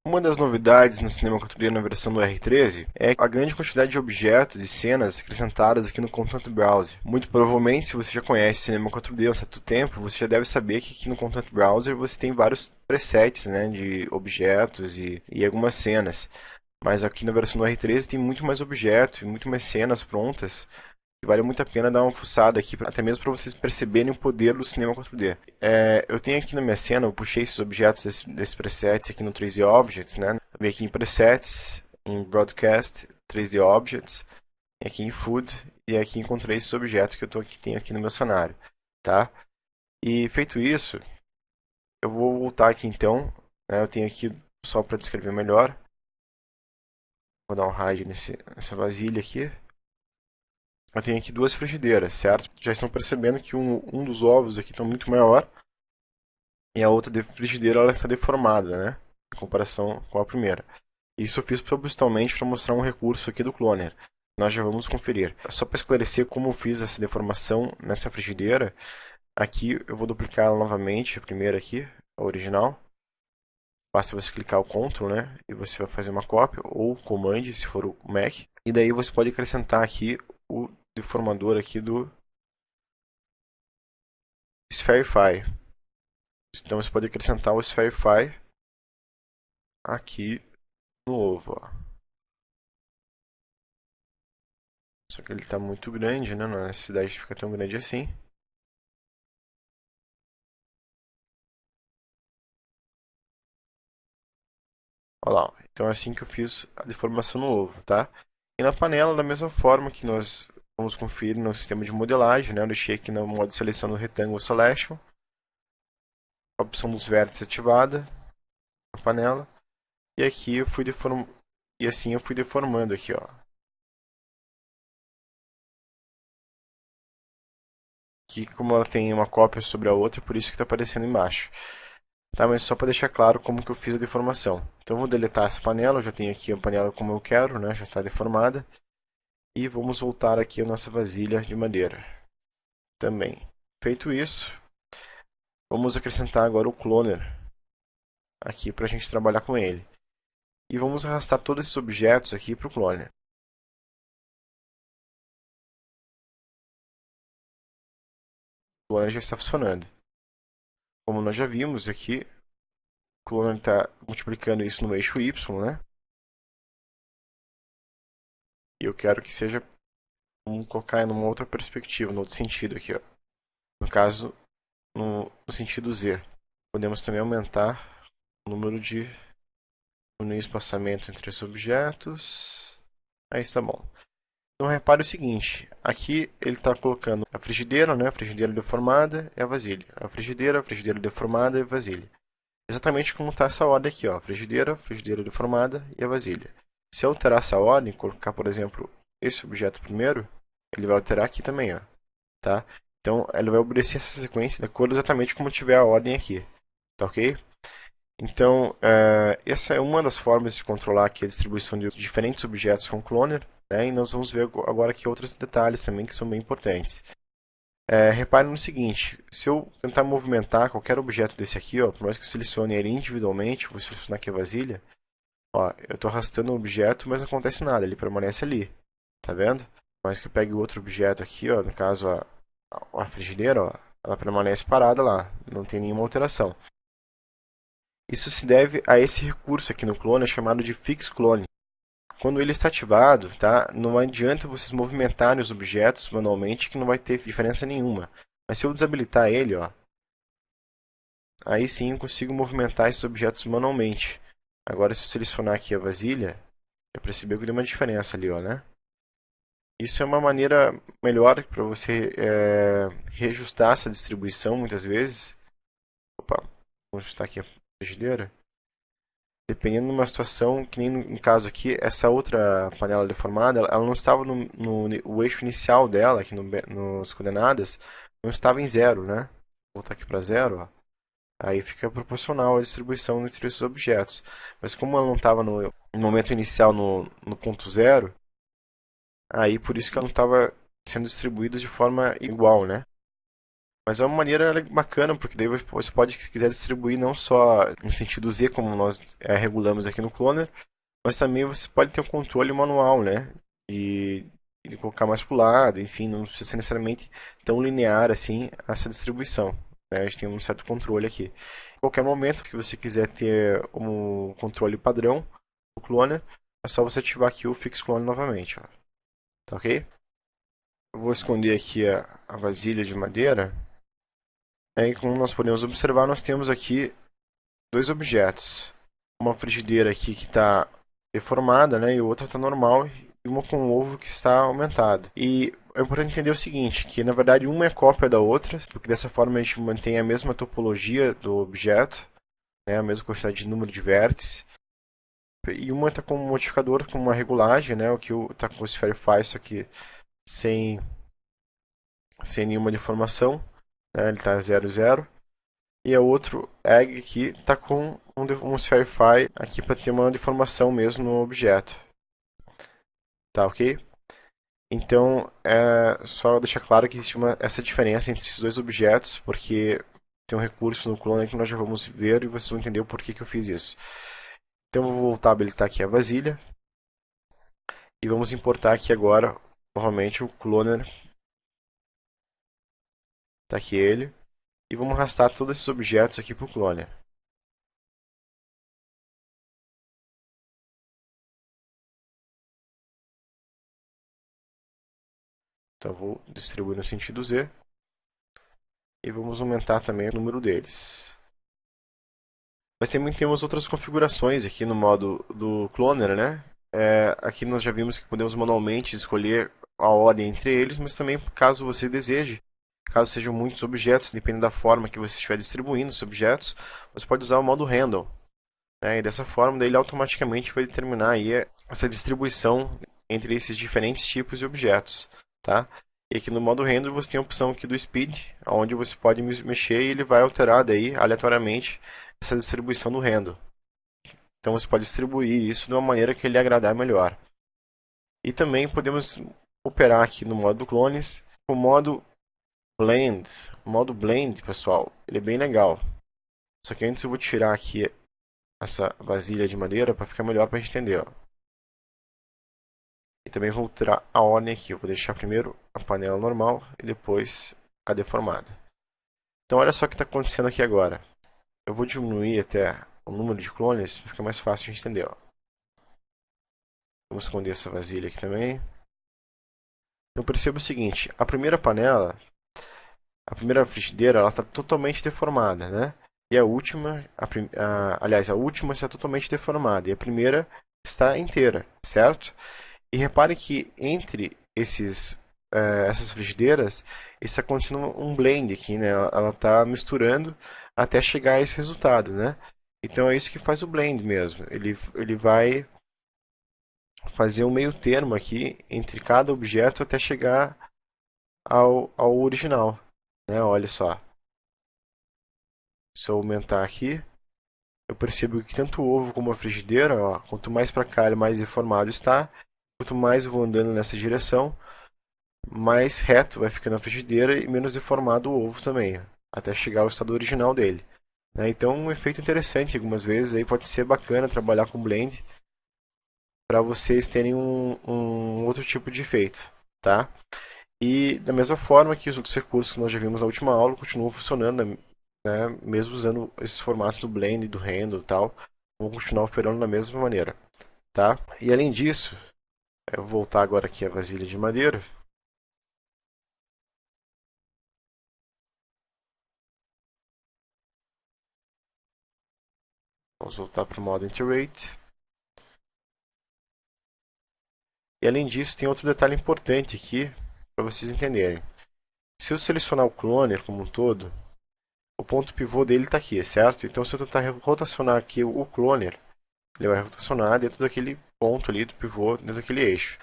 Uma das novidades no cinema 4D na versão do R13 é a grande quantidade de objetos e cenas acrescentadas aqui no Content Browser. Muito provavelmente, se você já conhece o cinema 4D há um certo tempo, você já deve saber que aqui no Content Browser você tem vários presets, né, de objetos e algumas cenas. Mas aqui na versão do R13 tem muito mais objetos e muito mais cenas prontas. E vale muito a pena dar uma fuçada aqui, até mesmo para vocês perceberem o poder do cinema 4D. Eu tenho aqui na minha cena, eu puxei esses objetos desses presets aqui no 3D Objects, né? Eu vim aqui em Presets, em Broadcast, 3D Objects, e aqui em Food, e aqui encontrei esses objetos que tenho aqui no meu cenário, tá? E feito isso, eu vou voltar aqui então, né? Eu tenho aqui só para descrever melhor. Vou dar um hide nessa vasilha aqui. Eu tenho aqui duas frigideiras, certo? Já estão percebendo que um dos ovos aqui está muito maior e a outra frigideira ela está deformada, né? Em comparação com a primeira. Isso eu fiz propositalmente para mostrar um recurso aqui do Cloner. Nós já vamos conferir. Só para esclarecer como eu fiz essa deformação nessa frigideira, aqui eu vou duplicar ela novamente, a primeira aqui, a original. Basta você clicar o Ctrl, né? E você vai fazer uma cópia, ou Command, se for o Mac. E daí você pode acrescentar aqui o deformador aqui do Spherify. Então você pode acrescentar o Spherify aqui no ovo. Ó. Só que ele está muito grande, né? Não é necessidade de ficar tão grande assim. Olha lá. Ó. Então é assim que eu fiz a deformação no ovo, tá? E na panela, da mesma forma que nós vamos conferir no sistema de modelagem, né? Eu deixei aqui no modo de seleção do Rectangle Selection. A opção dos vértices ativada na panela. E aqui eu fui deformando. E assim eu fui deformando aqui, ó. Aqui, como ela tem uma cópia sobre a outra, por isso que está aparecendo embaixo. Tá, mas só para deixar claro como que eu fiz a deformação. Então eu vou deletar essa panela, eu já tenho aqui a panela como eu quero, né? Já está deformada. E vamos voltar aqui a nossa vasilha de madeira. Também. Feito isso, vamos acrescentar agora o cloner aqui para a gente trabalhar com ele. E vamos arrastar todos esses objetos aqui para o cloner. O cloner já está funcionando. Como nós já vimos aqui, o cloner está multiplicando isso no eixo Y, né? E eu quero que seja, vamos colocar numa outra perspectiva, no outro sentido aqui, ó. No caso, no sentido Z. Podemos também aumentar o número de diminuir o espaçamento entre os objetos. Aí está bom. Então repare o seguinte, aqui ele está colocando a frigideira, né? A frigideira deformada e a vasilha. A frigideira deformada e a vasilha. Exatamente como está essa ordem aqui, ó. Frigideira deformada e a vasilha. Se eu alterar essa ordem, colocar, por exemplo, esse objeto primeiro, ele vai alterar aqui também, ó. Tá? Então, ele vai obedecer essa sequência de acordo exatamente como tiver a ordem aqui. Tá ok? Então, essa é uma das formas de controlar aqui a distribuição de diferentes objetos com Cloner. Né? E nós vamos ver agora aqui outros detalhes também que são bem importantes. Repare no seguinte, se eu tentar movimentar qualquer objeto desse aqui, ó, por mais que eu selecione ele individualmente, vou selecionar aqui a vasilha, ó, eu estou arrastando o objeto, mas não acontece nada, ele permanece ali. Tá vendo? Por mais que eu pegue outro objeto aqui, ó, no caso a frigideira, ó, ela permanece parada lá, não tem nenhuma alteração. Isso se deve a esse recurso aqui no clone, chamado de Fix Clone. Quando ele está ativado, tá, não adianta vocês movimentarem os objetos manualmente que não vai ter diferença nenhuma. Mas se eu desabilitar ele, ó, aí sim eu consigo movimentar esses objetos manualmente. Agora se eu selecionar aqui a vasilha, já percebeu que deu uma diferença ali, ó, né? Isso é uma maneira melhor para você reajustar essa distribuição muitas vezes. Opa, vamos ajustar aqui a frigideira. Dependendo de uma situação, que nem no caso aqui, essa outra panela deformada, ela não estava o eixo inicial dela, aqui nos coordenadas, não estava em zero, né? Vou voltar aqui para zero, ó. Aí fica proporcional a distribuição entre esses objetos. Mas como ela não estava no momento inicial no ponto zero, aí por isso que ela não estava sendo distribuída de forma igual, né? Mas é uma maneira bacana, porque daí você pode, se quiser, distribuir não só no sentido Z, como nós regulamos aqui no Cloner, mas também você pode ter um controle manual, né? E, e colocar mais para o lado, enfim, não precisa ser necessariamente tão linear assim essa distribuição. Né? A gente tem um certo controle aqui. Em qualquer momento que você quiser ter um controle padrão do Cloner, é só você ativar aqui o Fix Clone novamente. Ó. Tá ok? Eu vou esconder aqui a vasilha de madeira. E como nós podemos observar, nós temos aqui dois objetos. Uma frigideira aqui que está deformada, né, e outra está normal, e uma com o ovo que está aumentado. E é importante entender o seguinte, que na verdade uma é cópia da outra, porque dessa forma a gente mantém a mesma topologia do objeto, né, a mesma quantidade de número de vértices. E uma está com um modificador, com uma regulagem, né, o que está com o Spherify, isso aqui sem, sem nenhuma deformação, né, ele está 0, 0. E a outro egg aqui está com um Spherify aqui para ter uma deformação mesmo no objeto. Tá ok? Então, é só deixar claro que existe essa diferença entre esses dois objetos, porque tem um recurso no clone que nós já vamos ver e vocês vão entender o porquê que eu fiz isso. Então, eu vou voltar a habilitar aqui a vasilha e vamos importar aqui agora, novamente, o cloner. Está aqui ele. E vamos arrastar todos esses objetos aqui para o cloner. Então, eu vou distribuir no sentido Z. E vamos aumentar também o número deles. Mas também temos outras configurações aqui no modo do Cloner, né? Aqui nós já vimos que podemos manualmente escolher a ordem entre eles, mas também caso você deseje, caso sejam muitos objetos, dependendo da forma que você estiver distribuindo os objetos, você pode usar o modo Handle. Né? E dessa forma, daí ele automaticamente vai determinar aí essa distribuição entre esses diferentes tipos de objetos. Tá? E aqui no modo Handle você tem a opção aqui do Speed, onde você pode mexer e ele vai alterar daí aleatoriamente essa distribuição do Handle. Então você pode distribuir isso de uma maneira que ele agradar melhor. E também podemos operar aqui no modo clones, o modo Blend. O modo Blend, pessoal, ele é bem legal. Só que antes eu vou tirar aqui essa vasilha de madeira para ficar melhor para a gente entender. Ó. E também vou tirar a ordem aqui. Eu vou deixar primeiro a panela normal e depois a deformada. Então olha só o que está acontecendo aqui agora. Eu vou diminuir até o número de clones para ficar mais fácil de entender. Ó. Vamos esconder essa vasilha aqui também. Então perceba o seguinte, a primeira frigideira, ela está totalmente deformada, né? E a última, aliás, a última está totalmente deformada e a primeira está inteira, certo? E repare que entre essas frigideiras está acontecendo um blend aqui, né? Ela está misturando até chegar a esse resultado, né? Então é isso que faz o blend mesmo. Ele vai fazer um meio termo aqui entre cada objeto até chegar ao original, né? Olha só. Se eu aumentar aqui, eu percebo que tanto o ovo como a frigideira, ó, quanto mais para cá, mais deformado está. Quanto mais eu vou andando nessa direção, mais reto vai ficando a frigideira e menos deformado o ovo também, até chegar ao estado original dele. Né? Então, um efeito interessante, algumas vezes aí pode ser bacana trabalhar com blend para vocês terem um outro tipo de efeito, tá? E da mesma forma que os outros recursos que nós já vimos na última aula continuam funcionando, né? Mesmo usando esses formatos do blend, do render e tal, vão continuar operando da mesma maneira, tá? E além disso, eu vou voltar agora aqui a vasilha de madeira. Vamos voltar para o modo Iterate. E além disso, tem outro detalhe importante aqui para vocês entenderem. Se eu selecionar o cloner como um todo, o ponto pivô dele está aqui, certo? Então, se eu tentar rotacionar aqui o cloner, ele vai rotacionar dentro daquele ponto ali do pivô, dentro daquele eixo.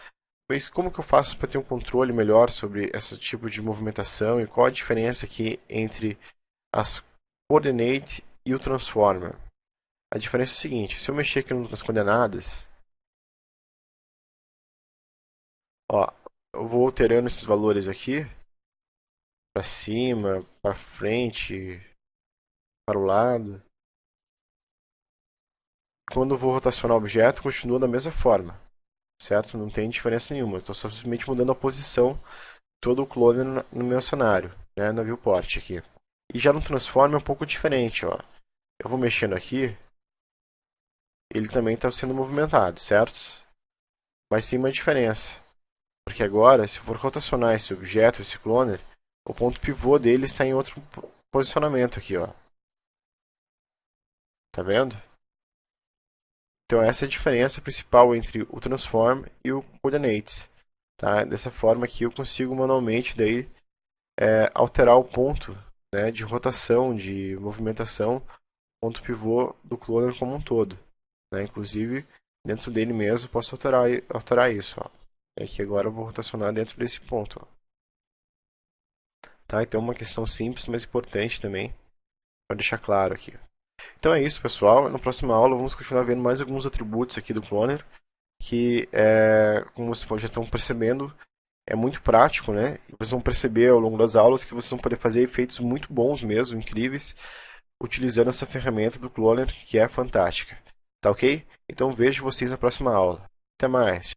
Mas como que eu faço para ter um controle melhor sobre esse tipo de movimentação e qual a diferença aqui entre as coordinate e o transformer? A diferença é o seguinte, se eu mexer aqui nas coordenadas, ó, eu vou alterando esses valores aqui para cima, para frente, para o lado. Quando eu vou rotacionar o objeto, continua da mesma forma, certo? Não tem diferença nenhuma. Estou simplesmente mudando a posição de todo o clone no meu cenário, né, no viewport aqui. E já no transform é um pouco diferente, ó. Eu vou mexendo aqui, ele também está sendo movimentado, certo? Mas tem uma diferença, porque agora, se eu for rotacionar esse objeto, esse cloner, o ponto pivô dele está em outro posicionamento aqui, ó. Tá vendo? Então essa é a diferença principal entre o transform e o coordinates. Tá? Dessa forma aqui eu consigo manualmente daí alterar o ponto, né, de rotação, de movimentação, ponto pivô do cloner como um todo. Né? Inclusive dentro dele mesmo eu posso alterar isso. Ó. É que agora eu vou rotacionar dentro desse ponto. Ó. Tá? Então é uma questão simples, mas importante também, para deixar claro aqui. Então é isso, pessoal. Na próxima aula vamos continuar vendo mais alguns atributos aqui do cloner, que, como vocês já estão percebendo, é muito prático, né? E vocês vão perceber ao longo das aulas que vocês vão poder fazer efeitos muito bons mesmo, incríveis, utilizando essa ferramenta do cloner, que é fantástica. Tá ok? Então vejo vocês na próxima aula. Até mais!